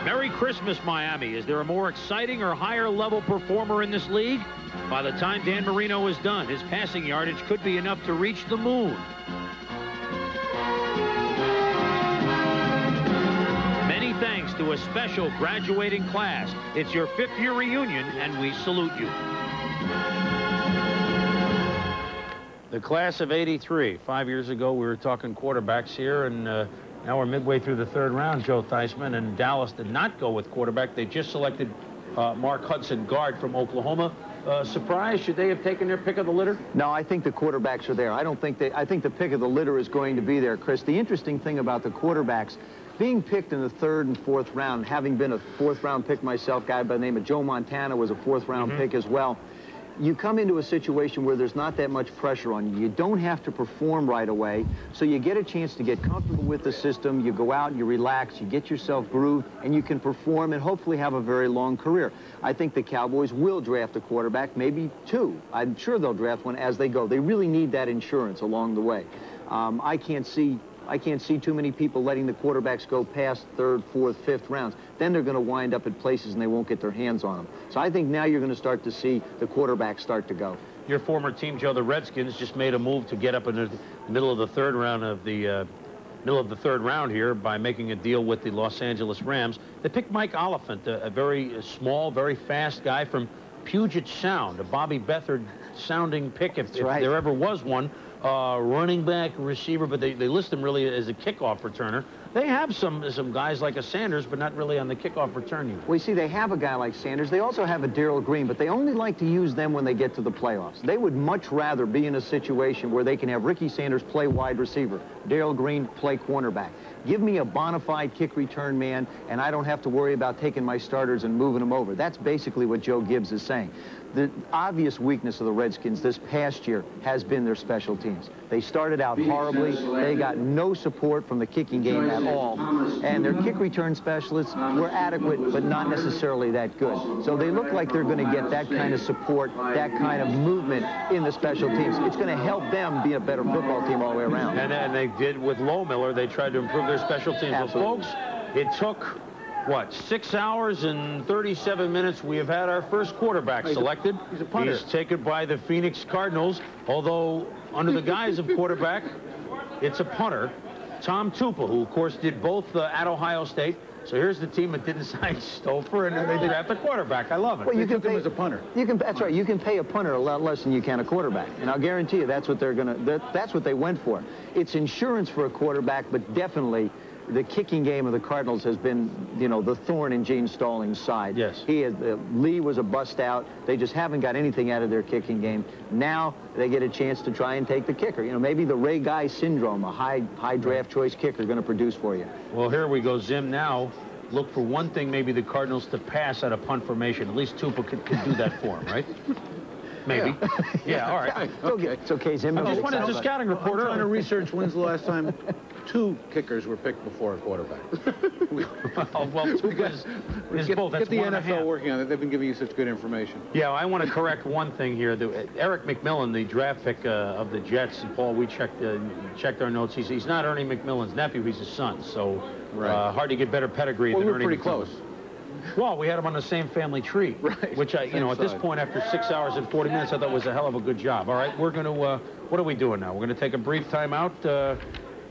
Merry Christmas, Miami. Is there a more exciting or higher level performer in this league? By the time Dan Marino is done, his passing yardage could be enough to reach the moon. Many thanks to a special graduating class. It's your 5th-year reunion, and we salute you. The class of '83. 5 years ago, we were talking quarterbacks here, and now we're midway through the 3rd round, Joe Theismann, and Dallas did not go with quarterback. They just selected Mark Hudson, guard from Oklahoma. Surprise? Should they have taken their pick of the litter? No, I think the quarterbacks are there. I think the pick of the litter is going to be there, Chris. The interesting thing about the quarterbacks, being picked in the 3rd and 4th round, having been a 4th-round pick myself, a guy by the name of Joe Montana was a 4th-round pick as well. You come into a situation where there's not that much pressure on you. You don't have to perform right away, so you get a chance to get comfortable with the system. You go out, you relax, you get yourself grooved, and you can perform and hopefully have a very long career. I think the Cowboys will draft a quarterback, maybe 2. I'm sure they'll draft one as they go. They really need that insurance along the way. I can't see too many people letting the quarterbacks go past 3rd, 4th, 5th rounds. Then they're going to wind up at places and they won't get their hands on them. So I think now you're going to start to see the quarterbacks start to go. Your former team, Joe, the Redskins, just made a move to get up in the middle of the 3rd round of the middle of the third round here by making a deal with the Los Angeles Rams. They picked Mike Oliphant, a very small, very fast guy from Puget Sound, a Bobby Beathard-sounding pick if there ever was one. Running back, receiver, but they list him really as a kickoff returner. They have some guys like a Sanders, but not really on the kickoff return unit. Well, you see, they have a guy like Sanders. They also have a Darryl Green, but they only like to use them when they get to the playoffs. They would much rather be in a situation where they can have Ricky Sanders play wide receiver, Darryl Green play cornerback. Give me a bona fide kick return man, and I don't have to worry about taking my starters and moving them over. That's basically what Joe Gibbs is saying. The obvious weakness of the Redskins this past year has been their special teams. They started out horribly. They got no support from the kicking game at all. And their kick return specialists were adequate, but not necessarily that good. So they look like they're going to get that kind of support, that kind of movement in the special teams. It's going to help them be a better football team all the way around. And they did with Lohmiller. They tried to improve their special teams. Well, folks, it took... what, 6 hours and 37 minutes? We have had our first quarterback selected. He's a punter. He's taken by the Phoenix Cardinals, although under the guise of quarterback, it's a punter. Tom Tupa, who, of course, did both at Ohio State. So here's the team that didn't sign Stouffer, and then they draft a quarterback. I love it. Well, you took him as a punter. That's right. You can pay a punter a lot less than you can a quarterback, and I'll guarantee you that's what they're gonna. That's what they went for. It's insurance for a quarterback, but definitely the kicking game of the Cardinals has been, you know, the thorn in Gene Stallings' side. Yes. Lee was a bust out. They just haven't got anything out of their kicking game. Now they get a chance to try and take the kicker. You know, maybe the Ray Guy syndrome, a high draft choice kicker, going to produce for you. Well, here we go. Zim now look for one thing, maybe the Cardinals to pass at a punt formation. At least Tupa could do that for him, right? Maybe. Yeah, all right. Okay. It's okay, Zim. I just wanted to scouting reporter. I'm trying to research when's the last time 2 kickers were picked before a quarterback. Well, Tupa is both. That's Get the one and a half. NFL working on it. They've been giving you such good information. Yeah, I want to correct one thing here. Eric McMillan, the draft pick of the Jets, and Paul, we checked our notes. He's not Ernie McMillan's nephew. He's his son. So hard to get better pedigree than Ernie pretty McMillan. Close. Well, we had him on the same family tree, which at this point, after 6 hours and 40 minutes, I thought was a hell of a good job. All right, we're going to, what are we doing now? We're going to take a brief time out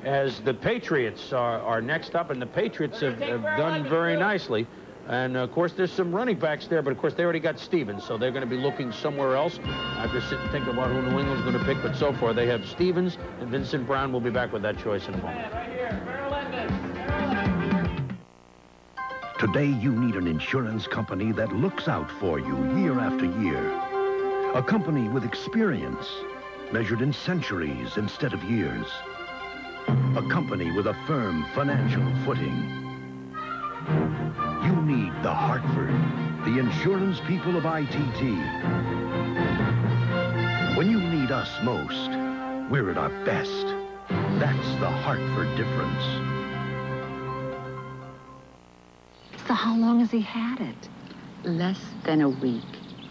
as the Patriots are next up, and the Patriots have done very nicely. And, of course, there's some running backs there, but, of course, they already got Stevens, so they're going to be looking somewhere else. I have to sit and think about who New England's going to pick, but so far they have Stevens and Vincent Brown. We'll be back with that choice in a moment. Right here, Today, you need an insurance company that looks out for you year after year. A company with experience, measured in centuries instead of years. A company with a firm financial footing. You need the Hartford, the insurance people of ITT. When you need us most, we're at our best. That's the Hartford difference. So how long has he had it? Less than a week.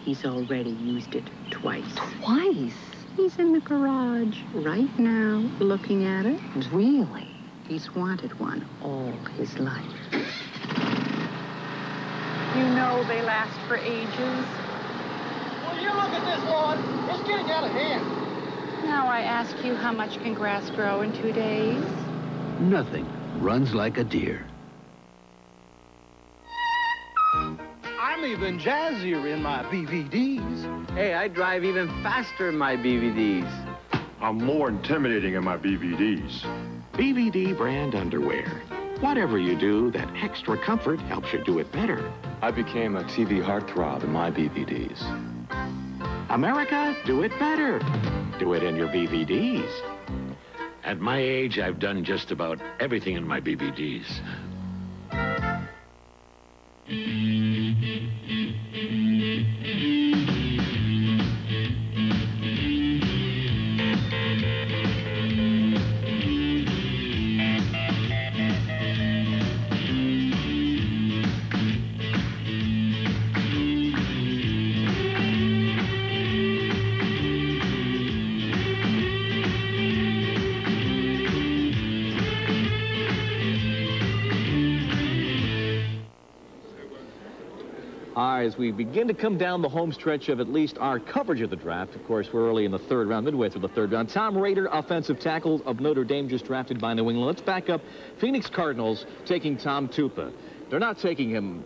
He's already used it twice. Twice? He's in the garage right now, looking at it. Really? He's wanted one all his life. You know they last for ages. Well, you look at this lawn. It's getting out of hand. Now I ask you, how much can grass grow in 2 days? Nothing. Runs like a deer. I'm even jazzier in my BVDs. Hey, I drive even faster in my BVDs. I'm more intimidating in my BVDs. BVD brand underwear. Whatever you do, that extra comfort helps you do it better. I became a TV heartthrob in my BVDs. America, do it better. Do it in your BVDs. At my age, I've done just about everything in my BVDs. As we begin to come down the home stretch of at least our coverage of the draft, of course, we're early in the third round, midway through the third round. Tom Rader, offensive tackle of Notre Dame, just drafted by New England. Let's back up. Phoenix Cardinals taking Tom Tupa. They're not taking him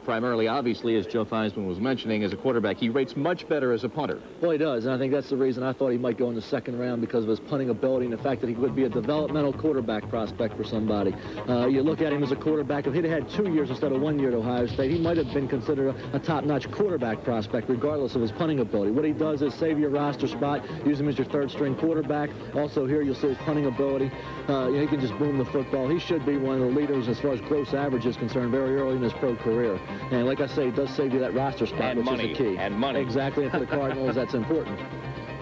primarily, obviously, as Joe Theismann was mentioning, as a quarterback. He rates much better as a punter. Well, he does, and I think that's the reason I thought he might go in the second round, because of his punting ability and the fact that he would be a developmental quarterback prospect for somebody. You look at him as a quarterback. If he'd had 2 years instead of 1 year at Ohio State, he might have been considered a top-notch quarterback prospect, regardless of his punting ability. What he does is save your roster spot, use him as your third-string quarterback. Also here, you'll see his punting ability. He can just boom the football. He should be one of the leaders as far as gross average is concerned very early in his pro career. And like I say, it does save you that roster spot, which is the key. And money. Exactly, and for the Cardinals, that's important.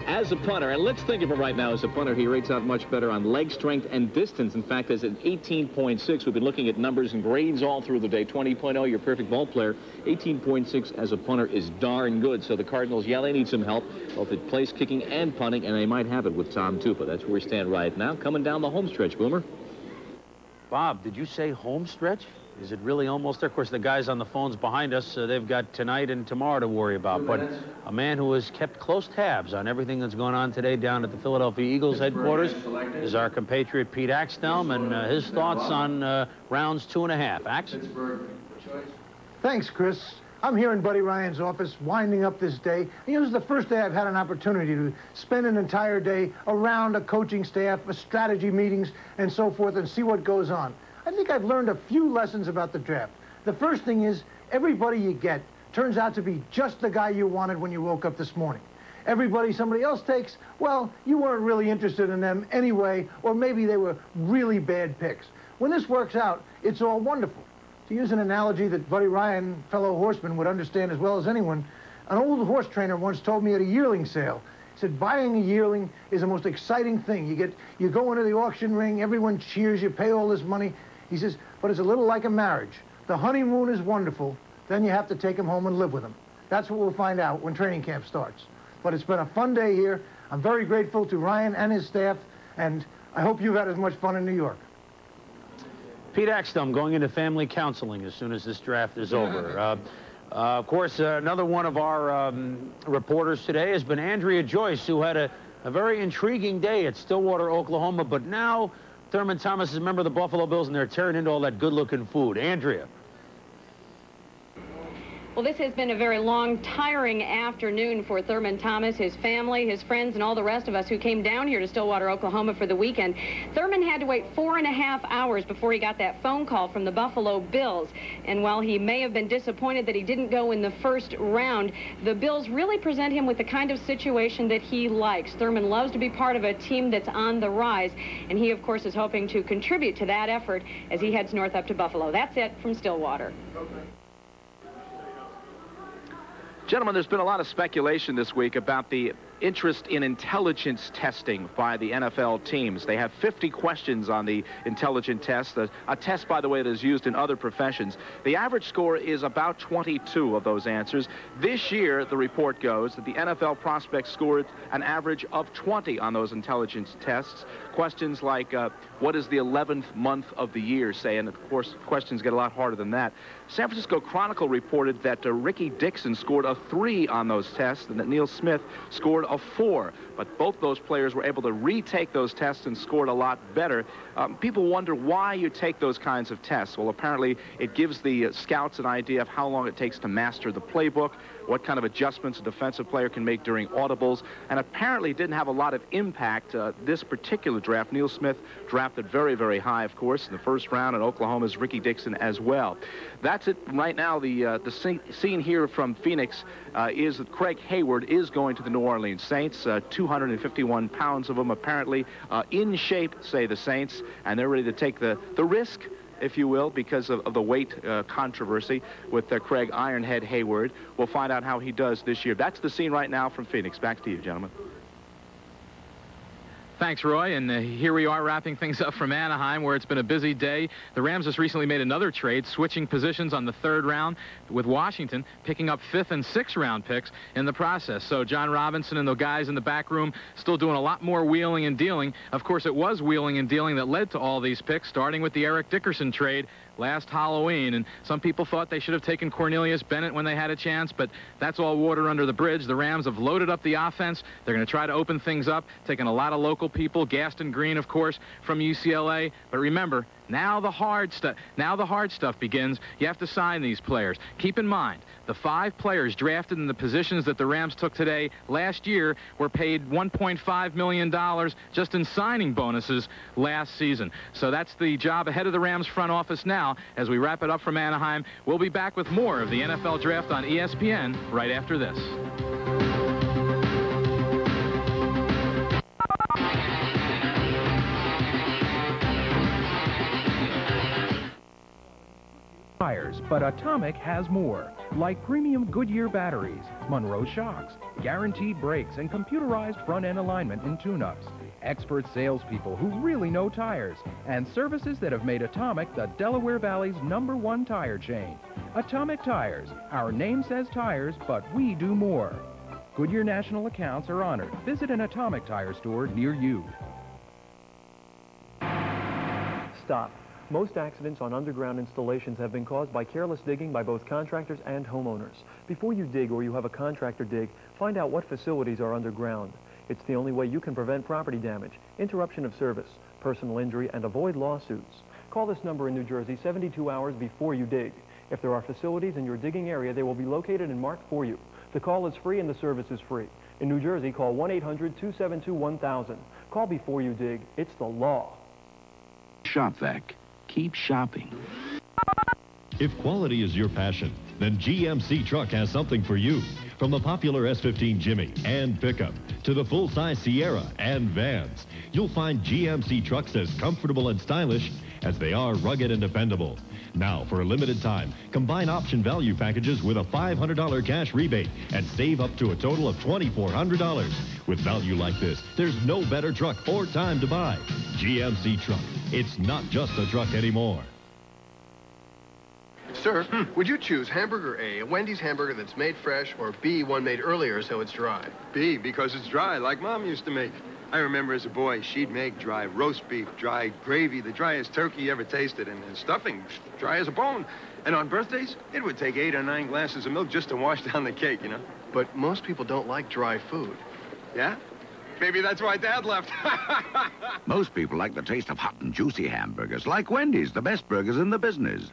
As a punter, and let's think of him right now as a punter, he rates out much better on leg strength and distance. In fact, as an 18.6, we've been looking at numbers and grades all through the day. 20.0, your perfect ball player. 18.6 as a punter is darn good. So the Cardinals, yeah, they need some help, both at place kicking and punting, and they might have it with Tom Tupa. That's where we stand right now, coming down the home stretch, Boomer. Bob, did you say home stretch? Is it really almost there? Of course, the guys on the phones behind us, they've got tonight and tomorrow to worry about. But a man who has kept close tabs on everything that's going on today down at the Philadelphia Eagles headquarters is our compatriot Pete Axthelm, and his thoughts on rounds 2.5. Ax? Thanks, Chris. I'm here in Buddy Ryan's office, winding up this day. This is the first day I've had an opportunity to spend an entire day around a coaching staff, strategy meetings, and so forth, and see what goes on. I think I've learned a few lessons about the draft. The first thing is, everybody you get turns out to be just the guy you wanted when you woke up this morning. Everybody somebody else takes, well, you weren't really interested in them anyway, or maybe they were really bad picks. When this works out, it's all wonderful. To use an analogy that Buddy Ryan, fellow horseman, would understand as well as anyone, an old horse trainer once told me at a yearling sale, he said, buying a yearling is the most exciting thing. You go into the auction ring, everyone cheers, you pay all this money. He says, but it's a little like a marriage. The honeymoon is wonderful, then you have to take him home and live with him. That's what we'll find out when training camp starts. But it's been a fun day here. I'm very grateful to Ryan and his staff, and I hope you've had as much fun in New York. Pete Axthelm going into family counseling as soon as this draft is over. Of course, another one of our reporters today has been Andrea Joyce, who had a very intriguing day at Stillwater, Oklahoma, but now Thurman Thomas is a member of the Buffalo Bills, and they're tearing into all that good-looking food. Andrea. Well, this has been a very long, tiring afternoon for Thurman Thomas, his family, his friends, and all the rest of us who came down here to Stillwater, Oklahoma for the weekend. Thurman had to wait 4.5 hours before he got that phone call from the Buffalo Bills. And while he may have been disappointed that he didn't go in the first round, the Bills really present him with the kind of situation that he likes. Thurman loves to be part of a team that's on the rise, and he, of course, is hoping to contribute to that effort as he heads north up to Buffalo. That's it from Stillwater. Gentlemen, there's been a lot of speculation this week about the interest in intelligence testing by the NFL teams. They have 50 questions on the intelligence test, a test, by the way, that is used in other professions. The average score is about 22 of those answers. This year, the report goes that the NFL prospects scored an average of 20 on those intelligence tests. Questions like, what is the 11th month of the year, say, and of course, questions get a lot harder than that. San Francisco Chronicle reported that Ricky Dixon scored a 3 on those tests and that Neil Smith scored a 4. But both those players were able to retake those tests and scored a lot better. People wonder why you take those kinds of tests. Well, apparently it gives the scouts an idea of how long it takes to master the playbook, what kind of adjustments a defensive player can make during audibles, and apparently didn't have a lot of impact this particular draft. Neil Smith drafted very, very high, of course, in the first round, and Oklahoma's Ricky Dixon as well. That's it right now. The scene here from Phoenix is that Craig Hayward is going to the New Orleans Saints. 251 pounds of them apparently in shape, say the Saints, and they're ready to take the risk, if you will, because of the weight controversy with Craig Ironhead Hayward. We'll find out how he does this year. That's the scene right now from Phoenix. Back to you, gentlemen. Thanks, Roy, and here we are wrapping things up from Anaheim, where it's been a busy day. The Rams just recently made another trade, switching positions on the 3rd round, with Washington picking up 5th and 6th round picks in the process. So John Robinson and the guys in the back room still doing a lot more wheeling and dealing. Of course, it was wheeling and dealing that led to all these picks, starting with the Eric Dickerson trade last Halloween, and some people thought they should have taken Cornelius Bennett when they had a chance, but that's all water under the bridge. The Rams have loaded up the offense. They're going to try to open things up, taking a lot of local people, Gaston Green, of course, from UCLA. But remember, now the hard stuff begins. You have to sign these players. Keep in mind, the 5 players drafted in the positions that the Rams took today last year were paid $1.5 million just in signing bonuses last season. So that's the job ahead of the Rams front office now. As we wrap it up from Anaheim, we'll be back with more of the NFL Draft on ESPN right after this. Tires, but Atomic has more, like premium Goodyear batteries, Monroe shocks, guaranteed brakes, and computerized front-end alignment and tune-ups. Expert salespeople who really know tires, and services that have made Atomic the Delaware Valley's #1 tire chain. Atomic Tires. Our name says tires, but we do more. Goodyear national accounts are honored. Visit an Atomic Tire store near you. Stop. Most accidents on underground installations have been caused by careless digging by both contractors and homeowners. Before you dig or you have a contractor dig, find out what facilities are underground. It's the only way you can prevent property damage, interruption of service, personal injury, and avoid lawsuits. Call this number in New Jersey 72 hours before you dig. If there are facilities in your digging area, they will be located and marked for you. The call is free and the service is free. In New Jersey, call 1-800-272-1000. Call before you dig. It's the law. ShopVac. Keep shopping. If quality is your passion, then GMC Truck has something for you. From the popular S15 Jimmy and pickup to the full-size Sierra and vans, you'll find GMC trucks as comfortable and stylish as they are rugged and dependable. Now, for a limited time, combine option value packages with a $500 cash rebate and save up to a total of $2,400. With value like this, there's no better truck or time to buy. GMC Truck. It's not just a truck anymore. Sir, would you choose hamburger A Wendy's hamburger that's made fresh, or B, one made earlier so it's dry? B, because it's dry, like Mom used to make. I remember as a boy, she'd make dry roast beef, dry gravy, the driest turkey you ever tasted, and stuffing, dry as a bone. And on birthdays, it would take 8 or 9 glasses of milk just to wash down the cake, you know? But most people don't like dry food. Yeah? Maybe that's why Dad left. Most people like the taste of hot and juicy hamburgers, like Wendy's, the best burgers in the business.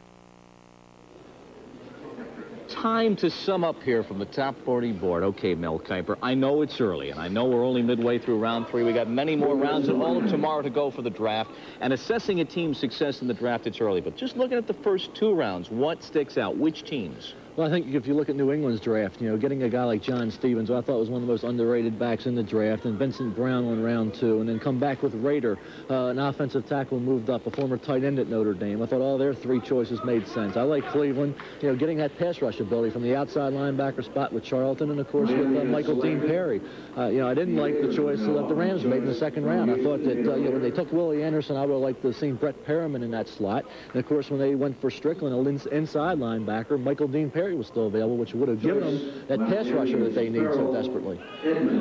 Time to sum up here from the top 40 board. Okay, Mel Kiper, I know it's early, and I know we're only midway through round 3. We got many more rounds and all of tomorrow to go for the draft. And assessing a team's success in the draft, it's early. But just looking at the first 2 rounds, what sticks out? Which teams? Well, I think if you look at New England's draft, you know, getting a guy like John Stevens, who I thought was one of the most underrated backs in the draft, and Vincent Brown on round 2, and then come back with Rader, an offensive tackle who moved up, a former tight end at Notre Dame. I thought all their 3 choices made sense. I like Cleveland, you know, getting that pass rush ability from the outside linebacker spot with Charlton, and of course with Michael Dean Perry. You know, I didn't like the choice that the Rams made in the 2nd round. I thought that, you know, when they took Willie Anderson, I would have liked to have seen Brett Perriman in that slot. And of course, when they went for Strickland, an inside linebacker, Michael Dean Perry was still available, which would have given them that pass rusher that they need so desperately.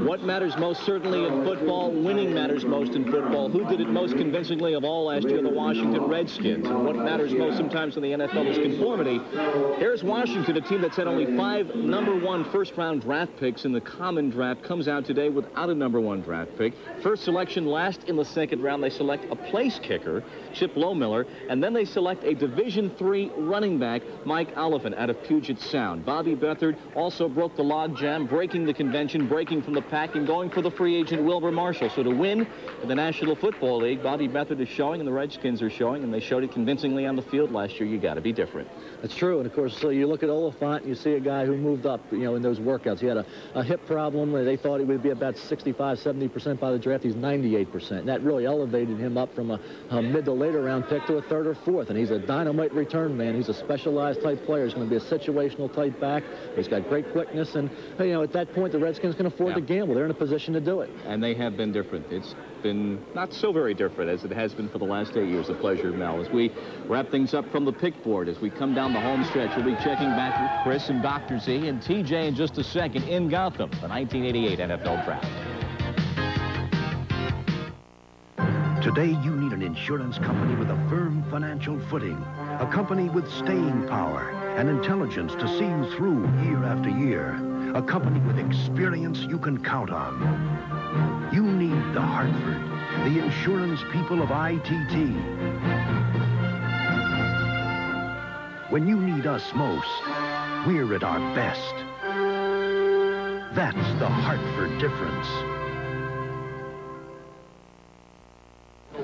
What matters most certainly in football? Winning matters most in football. Who did it most convincingly of all last year? The Washington Redskins. And what matters most sometimes in the NFL is conformity. Here's Washington, a team that's had only 5 #1 first-round draft picks in the common draft, comes out today without a #1 draft pick. First selection, last in the 2nd round, they select a place kicker, Chip Lohmiller, and then they select a Division III running back, Mike Oliphant, out of Puget Sound. Bobby Beathard also broke the logjam, breaking the convention, breaking from the pack, and going for the free agent Wilbur Marshall. So to win in the National Football League, Bobby Beathard is showing, and the Redskins are showing, and they showed it convincingly on the field last year. You got to be different. That's true, and of course, so you look at Oliphant, and you see a guy who moved up, you know, in those workouts. He had a hip problem. They thought he would be about 65-70% by the draft. He's 98%, and that really elevated him up from a mid to later round pick to a 3rd or 4th, and he's a dynamite return man. He's a specialized type player. He's going to be a situational type back. He's got great quickness, and, you know, at that point, the Redskins can afford to gamble. They're in a position to do it. And they have been different. It's been not so very different as it has been for the last 8 years. A pleasure, Mel. As we wrap things up from the pick board, as we come down the home stretch, we'll be checking back with Chris and Dr. Z and TJ in just a second in Gotham, the 1988 NFL Draft. Today, you need an insurance company with a firm financial footing A company with staying power and intelligence to see you through year after year. A company with experience you can count on. You need the Hartford, the insurance people of ITT. When you need us most, we're at our best. That's the Hartford difference.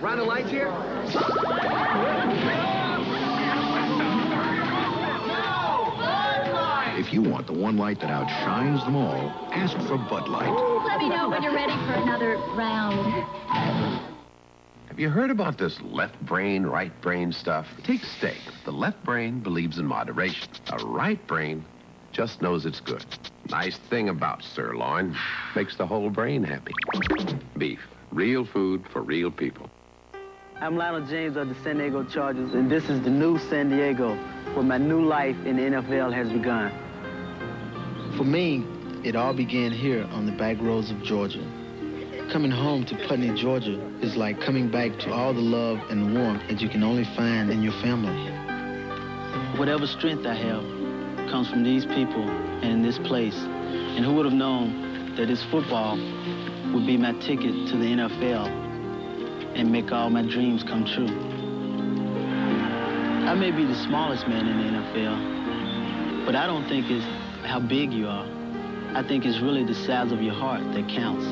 Round of lights here? If you want the one light that outshines them all, ask for Bud Light. Let me know when you're ready for another round. Have you heard about this left brain, right brain stuff? Take steak. The left brain believes in moderation. The right brain just knows it's good. Nice thing about sirloin, makes the whole brain happy. Beef, real food for real people. I'm Lionel James of the San Diego Chargers, and this is the new San Diego, where my new life in the NFL has begun. For me, it all began here on the back roads of Georgia. Coming home to Putney, Georgia is like coming back to all the love and warmth that you can only find in your family. Whatever strength I have comes from these people and in this place. And who would have known that this football would be my ticket to the NFL and make all my dreams come true. I may be the smallest man in the NFL, but I don't think it's how big you are. I think it's really the size of your heart that counts.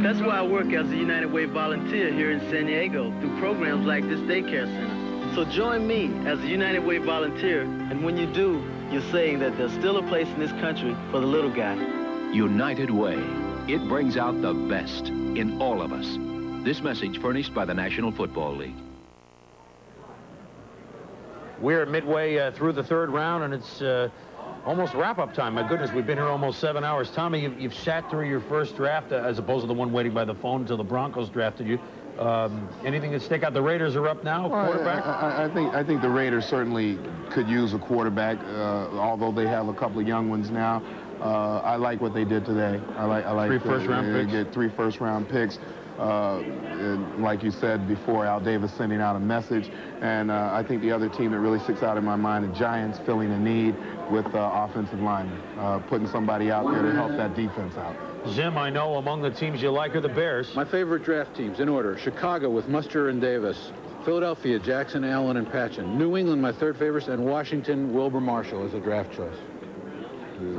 That's why I work as a United Way volunteer here in San Diego through programs like this daycare center. So join me as a United Way volunteer, and when you do, you're saying that there's still a place in this country for the little guy. United Way. It brings out the best in all of us. This message furnished by the National Football League. We're midway through the third round, and it's almost wrap-up time. My goodness, we've been here almost 7 hours. Tommy, you've sat through your first draft, as opposed to the one waiting by the phone until the Broncos drafted you. Anything that stick out? The Raiders are up now, quarterback? I think the Raiders certainly could use a quarterback, although they have a couple of young ones now. I like what they did today. I like 3 first-round picks? Get 3 first-round picks. And like you said before, Al Davis sending out a message. And I think the other team that really sticks out in my mind, the Giants filling a need with offensive linemen, putting somebody out there to help that defense out. Zim, I know among the teams you like are the Bears. My favorite draft teams, in order: Chicago with Muster and Davis, Philadelphia, Jackson, Allen, and Patchen, New England, my third favorite, and Washington, Wilbur Marshall as a draft choice.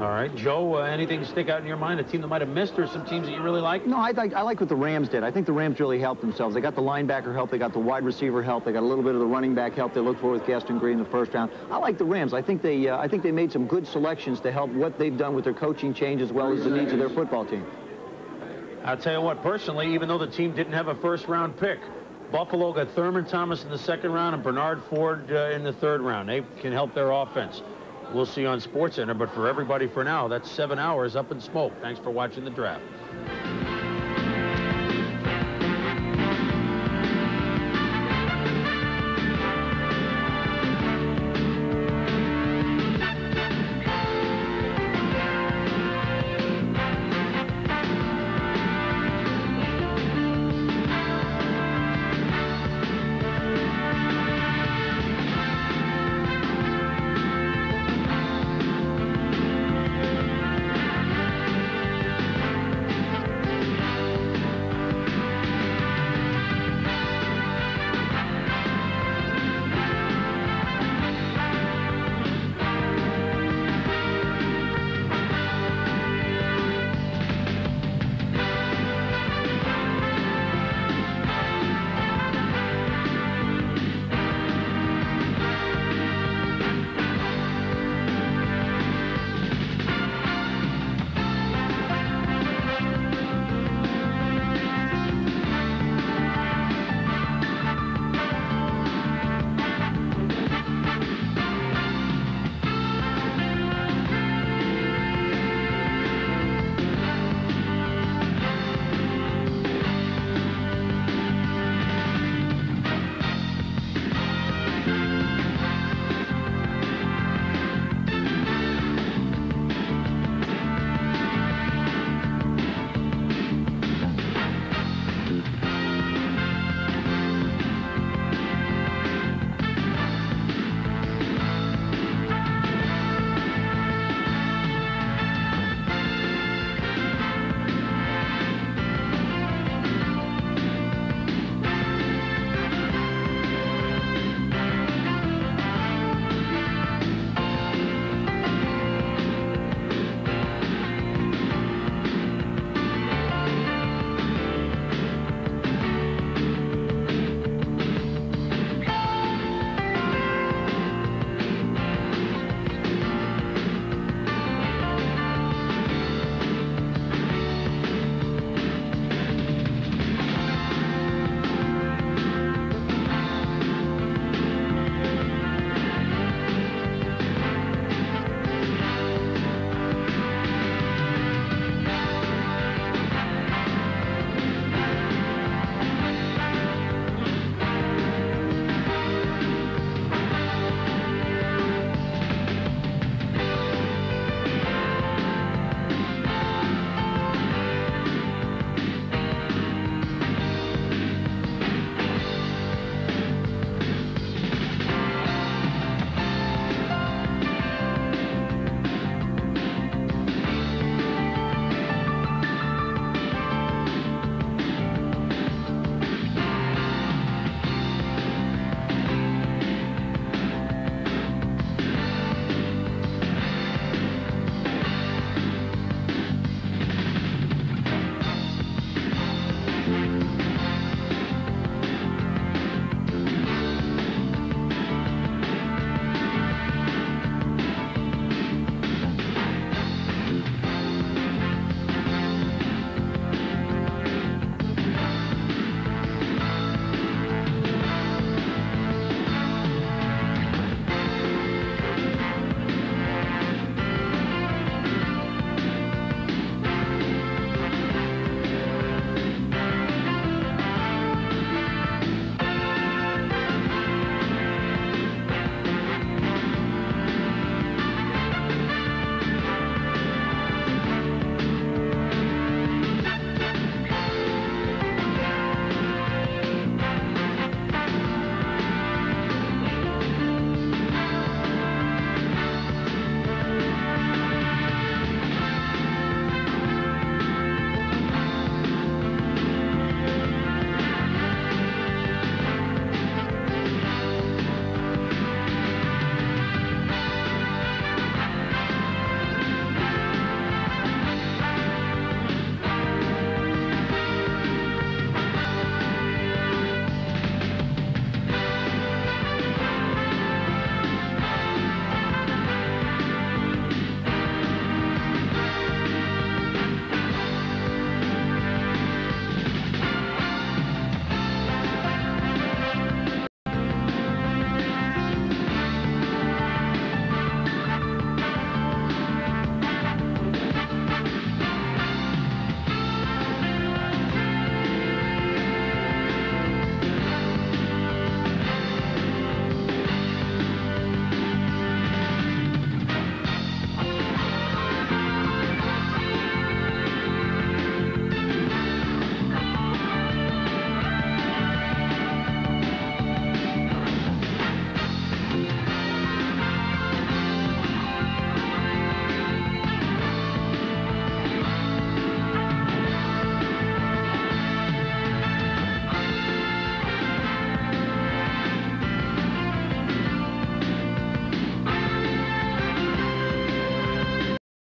All right, Joe, anything stick out in your mind? A team that might have missed, or some teams that you really like? No, I like what the Rams did. I think the Rams really helped themselves. They got the linebacker help. They got the wide receiver help. They got a little bit of the running back help they looked for with Gaston Green in the first round. I like the Rams. I think they made some good selections to help what they've done with their coaching change as well as the needs of their football team. I'll tell you what, personally, even though the team didn't have a first-round pick, Buffalo got Thurman Thomas in the second round and Bernard Ford in the third round. They can help their offense. We'll see on SportsCenter, but for everybody for now, that's 7 hours up in smoke. Thanks for watching the draft.